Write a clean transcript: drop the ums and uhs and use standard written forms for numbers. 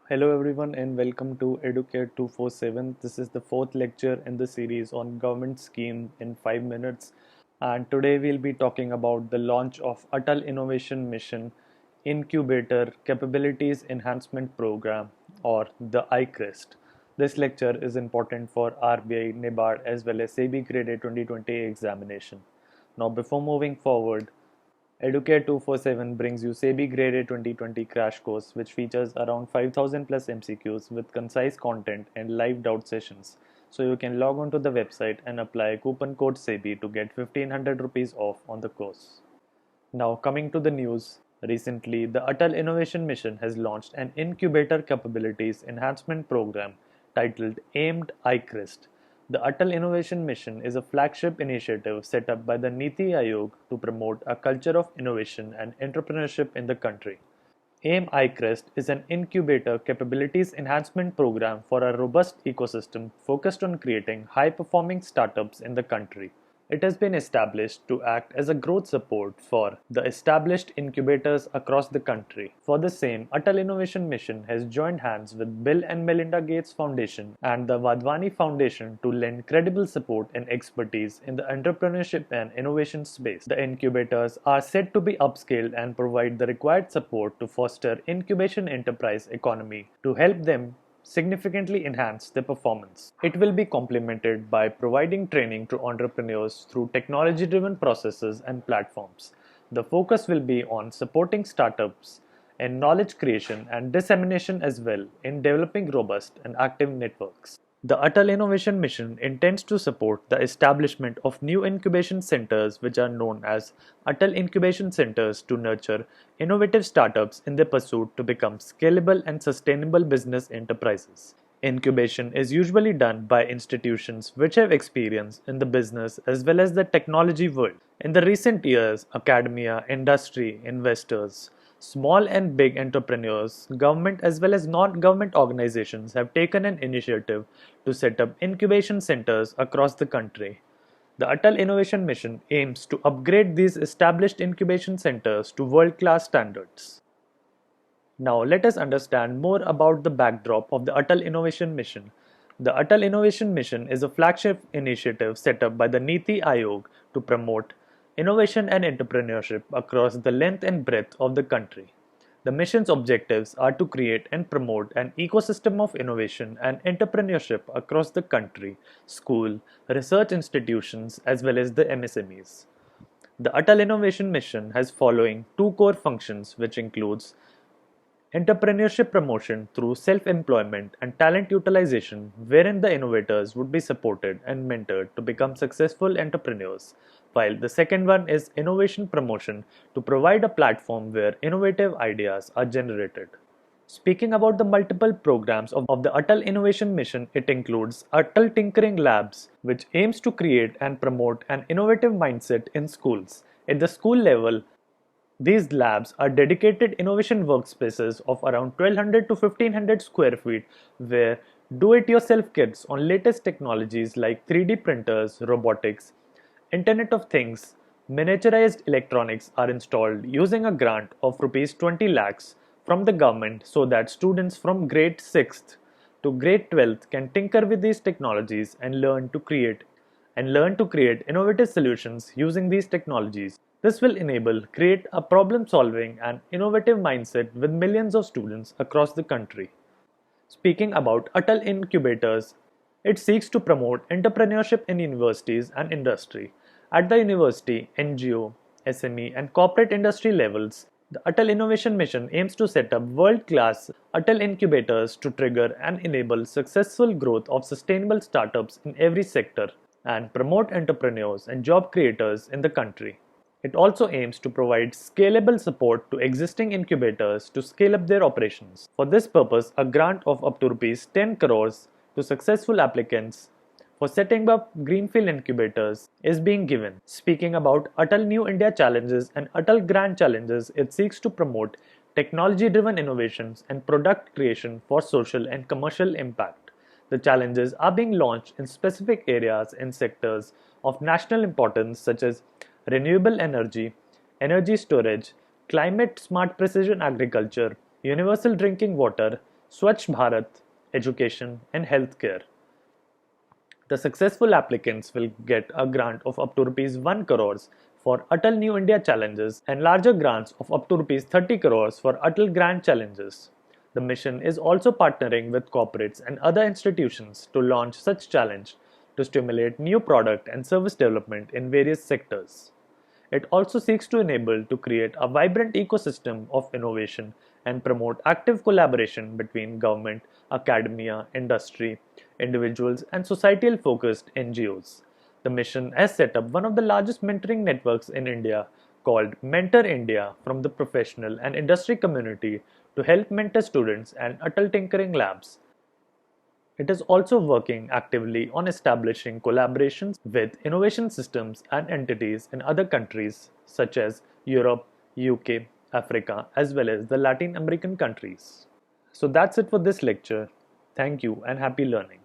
Hello everyone and welcome to Educare 247. This is the fourth lecture in the series on government scheme in 5 minutes, and today we'll be talking about the launch of Atal Innovation Mission Incubator Capabilities Enhancement Program, or the iCREST. This lecture is important for RBI, NABARD as well as SEBI Grade A 2020 examination. Now before moving forward, Educare 247 brings you SEBI Grade A 2020 crash course, which features around 5000 plus MCQs with concise content and live doubt sessions. So you can log on to the website and apply coupon code SEBI to get 1500 rupees off on the course. Now coming to the news, recently the Atal Innovation Mission has launched an incubator capabilities enhancement program titled Aimed iCREST. The Atal Innovation Mission is a flagship initiative set up by the Niti Aayog to promote a culture of innovation and entrepreneurship in the country. AIM iCREST is an incubator capabilities enhancement program for a robust ecosystem focused on creating high-performing startups in the country. It has been established to act as a growth support for the established incubators across the country. For the same, Atal Innovation Mission has joined hands with Bill and Melinda Gates Foundation and the Vadvani Foundation to lend credible support and expertise in the entrepreneurship and innovation space. The incubators are said to be upscaled and provide the required support to foster incubation enterprise economy to help them significantly enhance their performance. It will be complemented by providing training to entrepreneurs through technology-driven processes and platforms. The focus will be on supporting startups and knowledge creation and dissemination as well in developing robust and active networks. The Atal Innovation Mission intends to support the establishment of new incubation centers, which are known as Atal Incubation Centers, to nurture innovative startups in their pursuit to become scalable and sustainable business enterprises. Incubation is usually done by institutions which have experience in the business as well as the technology world. In the recent years, academia, industry, investors, small and big entrepreneurs, government as well as non-government organizations have taken an initiative to set up incubation centers across the country. The Atal Innovation Mission aims to upgrade these established incubation centers to world-class standards. Now let us understand more about the backdrop of the Atal Innovation Mission. The Atal Innovation Mission is a flagship initiative set up by the Niti Aayog to promote innovation and entrepreneurship across the length and breadth of the country. The mission's objectives are to create and promote an ecosystem of innovation and entrepreneurship across the country, school, research institutions, as well as the MSMEs. The Atal Innovation Mission has following two core functions, which includes entrepreneurship promotion through self-employment and talent utilization, wherein the innovators would be supported and mentored to become successful entrepreneurs, while the second one is innovation promotion to provide a platform where innovative ideas are generated. Speaking about the multiple programs of the Atal Innovation Mission, it includes Atal Tinkering Labs, which aims to create and promote an innovative mindset in schools. At the school level, these labs are dedicated innovation workspaces of around 1200 to 1500 square feet where do-it-yourself kits on latest technologies like 3D printers, robotics, Internet of Things, miniaturized electronics are installed using a grant of Rs 20 lakhs from the government so that students from grade 6th to grade 12th can tinker with these technologies and learn to create innovative solutions using these technologies. This will create a problem-solving and innovative mindset with millions of students across the country. Speaking about Atal Incubators, it seeks to promote entrepreneurship in universities and industry. At the university, NGO, SME, and corporate industry levels, the Atal Innovation Mission aims to set up world-class Atal incubators to trigger and enable successful growth of sustainable startups in every sector and promote entrepreneurs and job creators in the country. It also aims to provide scalable support to existing incubators to scale up their operations. For this purpose, a grant of up to Rs 10 crores to successful applicants for setting up greenfield incubators is being given. Speaking about Atal New India Challenges and Atal Grand Challenges, it seeks to promote technology-driven innovations and product creation for social and commercial impact. The challenges are being launched in specific areas and sectors of national importance such as renewable energy, energy storage, climate smart precision agriculture, universal drinking water, Swachh Bharat, education, and healthcare. The successful applicants will get a grant of up to Rs 1 crores for Atal New India Challenges and larger grants of up to Rs 30 crores for Atal Grand Challenges. The mission is also partnering with corporates and other institutions to launch such challenge to stimulate new product and service development in various sectors. It also seeks to enable to create a vibrant ecosystem of innovation and promote active collaboration between government, academia, industry, individuals, and societal focused NGOs. The mission has set up one of the largest mentoring networks in India called Mentor India from the professional and industry community to help mentor students and Atal Tinkering Labs. It is also working actively on establishing collaborations with innovation systems and entities in other countries such as Europe, UK, Africa, as well as the Latin American countries. So that's it for this lecture. Thank you and happy learning.